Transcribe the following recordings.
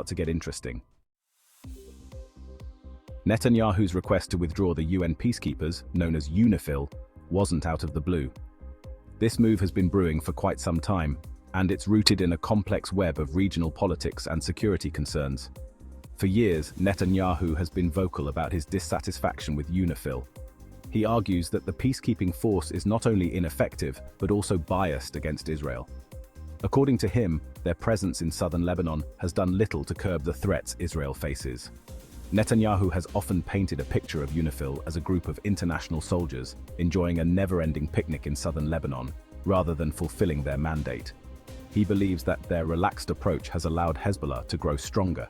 about to get interesting. Netanyahu's request to withdraw the UN peacekeepers, known as UNIFIL, wasn't out of the blue. This move has been brewing for quite some time, and it's rooted in a complex web of regional politics and security concerns. For years, Netanyahu has been vocal about his dissatisfaction with UNIFIL. He argues that the peacekeeping force is not only ineffective, but also biased against Israel. According to him, their presence in southern Lebanon has done little to curb the threats Israel faces. Netanyahu has often painted a picture of UNIFIL as a group of international soldiers enjoying a never-ending picnic in southern Lebanon, rather than fulfilling their mandate. He believes that their relaxed approach has allowed Hezbollah to grow stronger.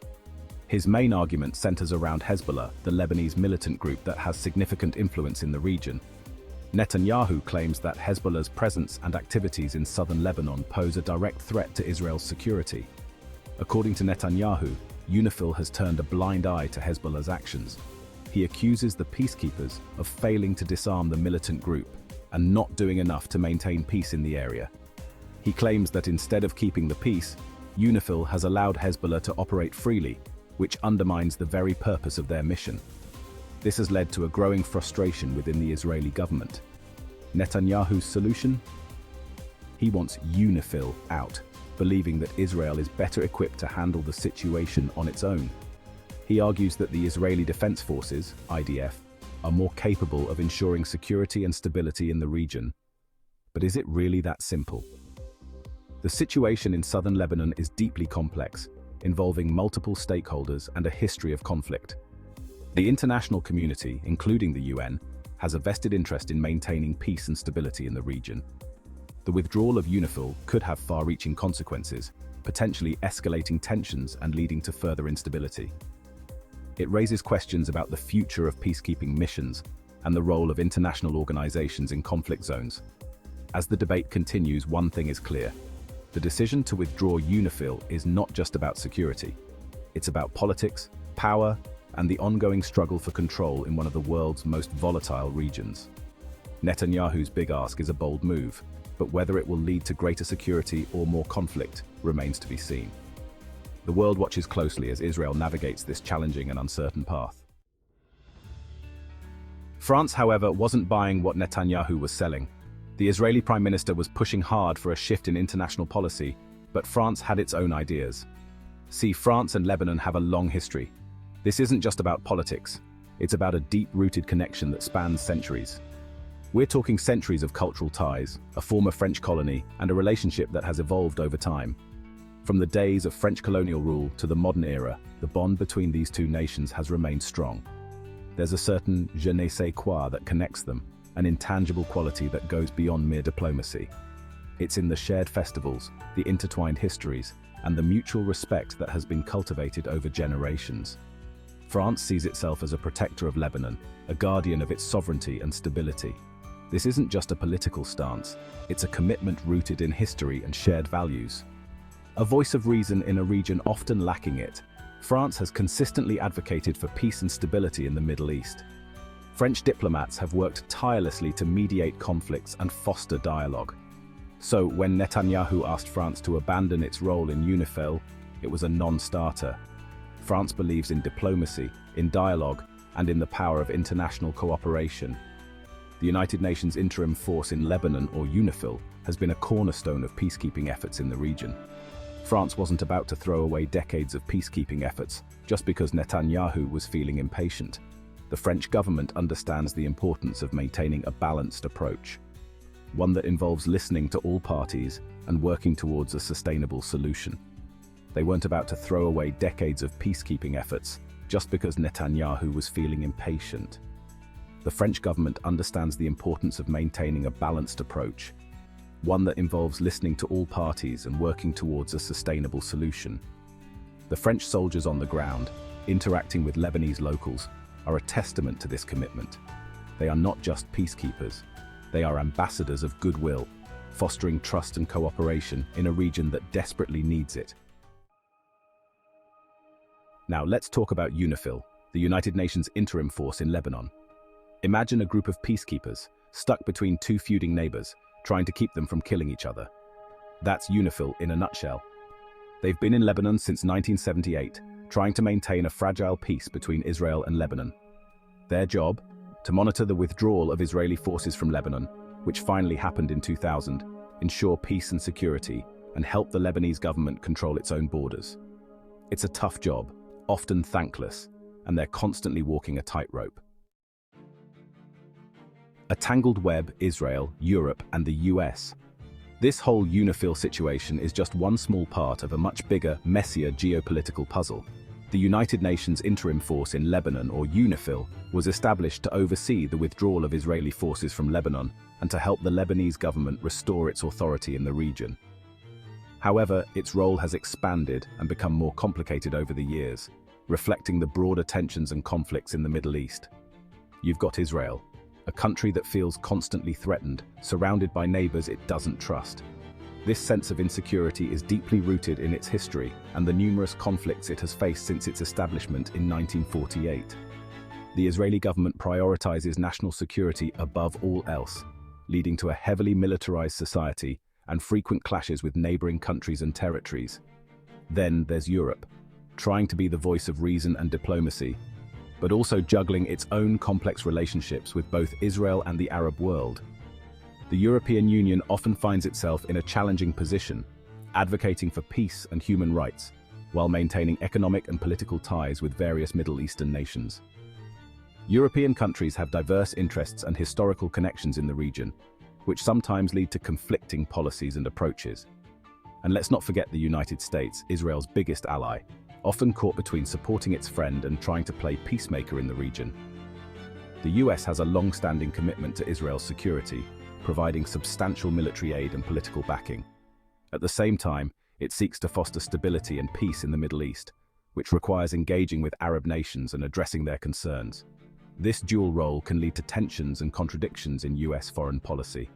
His main argument centers around Hezbollah, the Lebanese militant group that has significant influence in the region. Netanyahu claims that Hezbollah's presence and activities in southern Lebanon pose a direct threat to Israel's security. According to Netanyahu, UNIFIL has turned a blind eye to Hezbollah's actions. He accuses the peacekeepers of failing to disarm the militant group and not doing enough to maintain peace in the area. He claims that instead of keeping the peace, UNIFIL has allowed Hezbollah to operate freely, which undermines the very purpose of their mission. This has led to a growing frustration within the Israeli government. Netanyahu's solution? He wants UNIFIL out, believing that Israel is better equipped to handle the situation on its own. He argues that the Israeli Defense Forces, IDF, are more capable of ensuring security and stability in the region. But is it really that simple? The situation in southern Lebanon is deeply complex, involving multiple stakeholders and a history of conflict. The international community, including the UN, has a vested interest in maintaining peace and stability in the region. The withdrawal of UNIFIL could have far-reaching consequences, potentially escalating tensions and leading to further instability. It raises questions about the future of peacekeeping missions and the role of international organizations in conflict zones. As the debate continues, one thing is clear. The decision to withdraw UNIFIL is not just about security. It's about politics, power, and the ongoing struggle for control in one of the world's most volatile regions. Netanyahu's big ask is a bold move, but whether it will lead to greater security or more conflict remains to be seen. The world watches closely as Israel navigates this challenging and uncertain path. France, however, wasn't buying what Netanyahu was selling. The Israeli Prime Minister was pushing hard for a shift in international policy, but France had its own ideas. See, France and Lebanon have a long history. This isn't just about politics, it's about a deep-rooted connection that spans centuries. We're talking centuries of cultural ties, a former French colony, and a relationship that has evolved over time. From the days of French colonial rule to the modern era, the bond between these two nations has remained strong. There's a certain je ne sais quoi that connects them, an intangible quality that goes beyond mere diplomacy. It's in the shared festivals, the intertwined histories, and the mutual respect that has been cultivated over generations. France sees itself as a protector of Lebanon, a guardian of its sovereignty and stability. This isn't just a political stance, it's a commitment rooted in history and shared values. A voice of reason in a region often lacking it, France has consistently advocated for peace and stability in the Middle East. French diplomats have worked tirelessly to mediate conflicts and foster dialogue. So when Netanyahu asked France to abandon its role in UNIFIL, it was a non-starter. France believes in diplomacy, in dialogue, and in the power of international cooperation. The United Nations Interim Force in Lebanon, or UNIFIL, has been a cornerstone of peacekeeping efforts in the region. France wasn't about to throw away decades of peacekeeping efforts just because Netanyahu was feeling impatient. The French government understands the importance of maintaining a balanced approach, one that involves listening to all parties and working towards a sustainable solution. They weren't about to throw away decades of peacekeeping efforts just because Netanyahu was feeling impatient. The French government understands the importance of maintaining a balanced approach, one that involves listening to all parties and working towards a sustainable solution. The French soldiers on the ground, interacting with Lebanese locals, are a testament to this commitment. They are not just peacekeepers, they are ambassadors of goodwill, fostering trust and cooperation in a region that desperately needs it. Now let's talk about UNIFIL, the United Nations Interim Force in Lebanon. Imagine a group of peacekeepers, stuck between two feuding neighbors, trying to keep them from killing each other. That's UNIFIL in a nutshell. They've been in Lebanon since 1978, trying to maintain a fragile peace between Israel and Lebanon. Their job? To monitor the withdrawal of Israeli forces from Lebanon, which finally happened in 2000, ensure peace and security, and help the Lebanese government control its own borders. It's a tough job, often thankless, and they're constantly walking a tightrope. A tangled web: Israel, Europe, and the US. This whole UNIFIL situation is just one small part of a much bigger, messier geopolitical puzzle. The United Nations Interim Force in Lebanon, or UNIFIL, was established to oversee the withdrawal of Israeli forces from Lebanon and to help the Lebanese government restore its authority in the region. However, its role has expanded and become more complicated over the years, reflecting the broader tensions and conflicts in the Middle East. You've got Israel, a country that feels constantly threatened, surrounded by neighbors it doesn't trust. This sense of insecurity is deeply rooted in its history and the numerous conflicts it has faced since its establishment in 1948. The Israeli government prioritizes national security above all else, leading to a heavily militarized society and frequent clashes with neighboring countries and territories. Then there's Europe, trying to be the voice of reason and diplomacy, but also juggling its own complex relationships with both Israel and the Arab world. The European Union often finds itself in a challenging position, advocating for peace and human rights, while maintaining economic and political ties with various Middle Eastern nations. European countries have diverse interests and historical connections in the region, which sometimes lead to conflicting policies and approaches. And let's not forget the United States, Israel's biggest ally, often caught between supporting its friend and trying to play peacemaker in the region. The US has a long-standing commitment to Israel's security, providing substantial military aid and political backing. At the same time, it seeks to foster stability and peace in the Middle East, which requires engaging with Arab nations and addressing their concerns. This dual role can lead to tensions and contradictions in US foreign policy.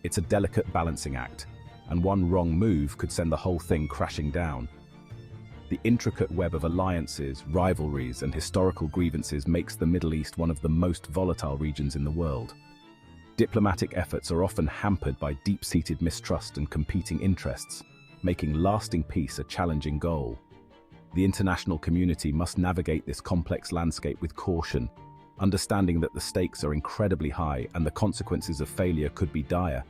It's a delicate balancing act, and one wrong move could send the whole thing crashing down. The intricate web of alliances, rivalries, and historical grievances makes the Middle East one of the most volatile regions in the world. Diplomatic efforts are often hampered by deep-seated mistrust and competing interests, making lasting peace a challenging goal. The international community must navigate this complex landscape with caution, understanding that the stakes are incredibly high and the consequences of failure could be dire.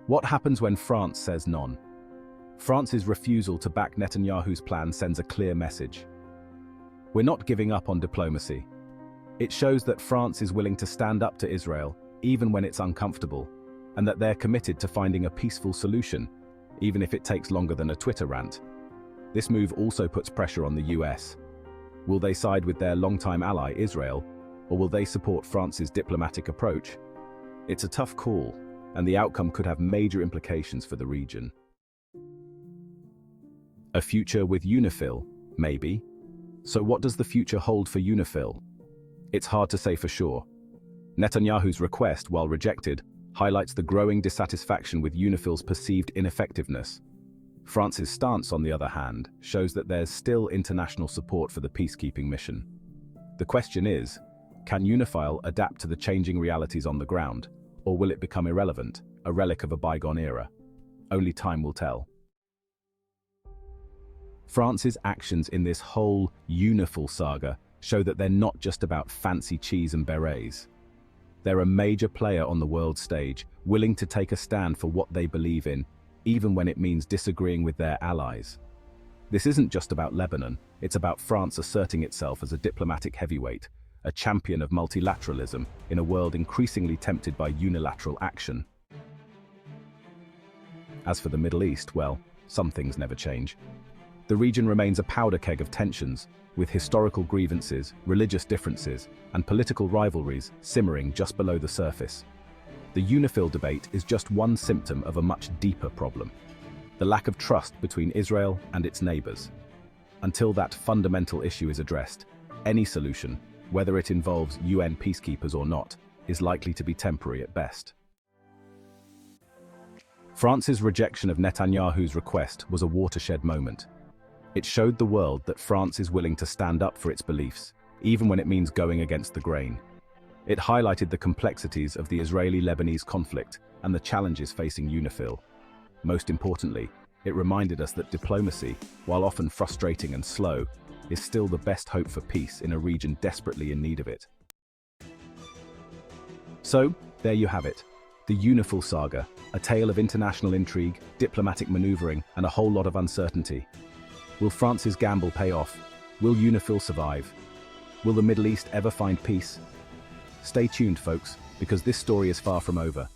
What happens when France says none? France's refusal to back Netanyahu's plan sends a clear message. We're not giving up on diplomacy. It shows that France is willing to stand up to Israel, even when it's uncomfortable, and that they're committed to finding a peaceful solution, even if it takes longer than a Twitter rant. This move also puts pressure on the US. Will they side with their longtime ally, Israel, or will they support France's diplomatic approach? It's a tough call, and the outcome could have major implications for the region. A future with UNIFIL, maybe. So what does the future hold for UNIFIL? It's hard to say for sure. Netanyahu's request, while rejected, highlights the growing dissatisfaction with UNIFIL's perceived ineffectiveness. France's stance, on the other hand, shows that there's still international support for the peacekeeping mission. The question is, can UNIFIL adapt to the changing realities on the ground, or will it become irrelevant, a relic of a bygone era? Only time will tell. France's actions in this whole UNIFIL saga show that they're not just about fancy cheese and berets. They're a major player on the world stage, willing to take a stand for what they believe in, even when it means disagreeing with their allies. This isn't just about Lebanon, it's about France asserting itself as a diplomatic heavyweight, a champion of multilateralism in a world increasingly tempted by unilateral action. As for the Middle East, well, some things never change. The region remains a powder keg of tensions, with historical grievances, religious differences, and political rivalries simmering just below the surface. The UNIFIL debate is just one symptom of a much deeper problem: the lack of trust between Israel and its neighbors. Until that fundamental issue is addressed, any solution, whether it involves UN peacekeepers or not, is likely to be temporary at best. France's rejection of Netanyahu's request was a watershed moment. It showed the world that France is willing to stand up for its beliefs, even when it means going against the grain. It highlighted the complexities of the Israeli-Lebanese conflict and the challenges facing UNIFIL. Most importantly, It reminded us that diplomacy, while often frustrating and slow, is still the best hope for peace in a region desperately in need of it. So, there you have it. The UNIFIL saga, a tale of international intrigue, diplomatic maneuvering, and a whole lot of uncertainty. Will France's gamble pay off? Will UNIFIL survive? Will the Middle East ever find peace? Stay tuned, folks, because this story is far from over.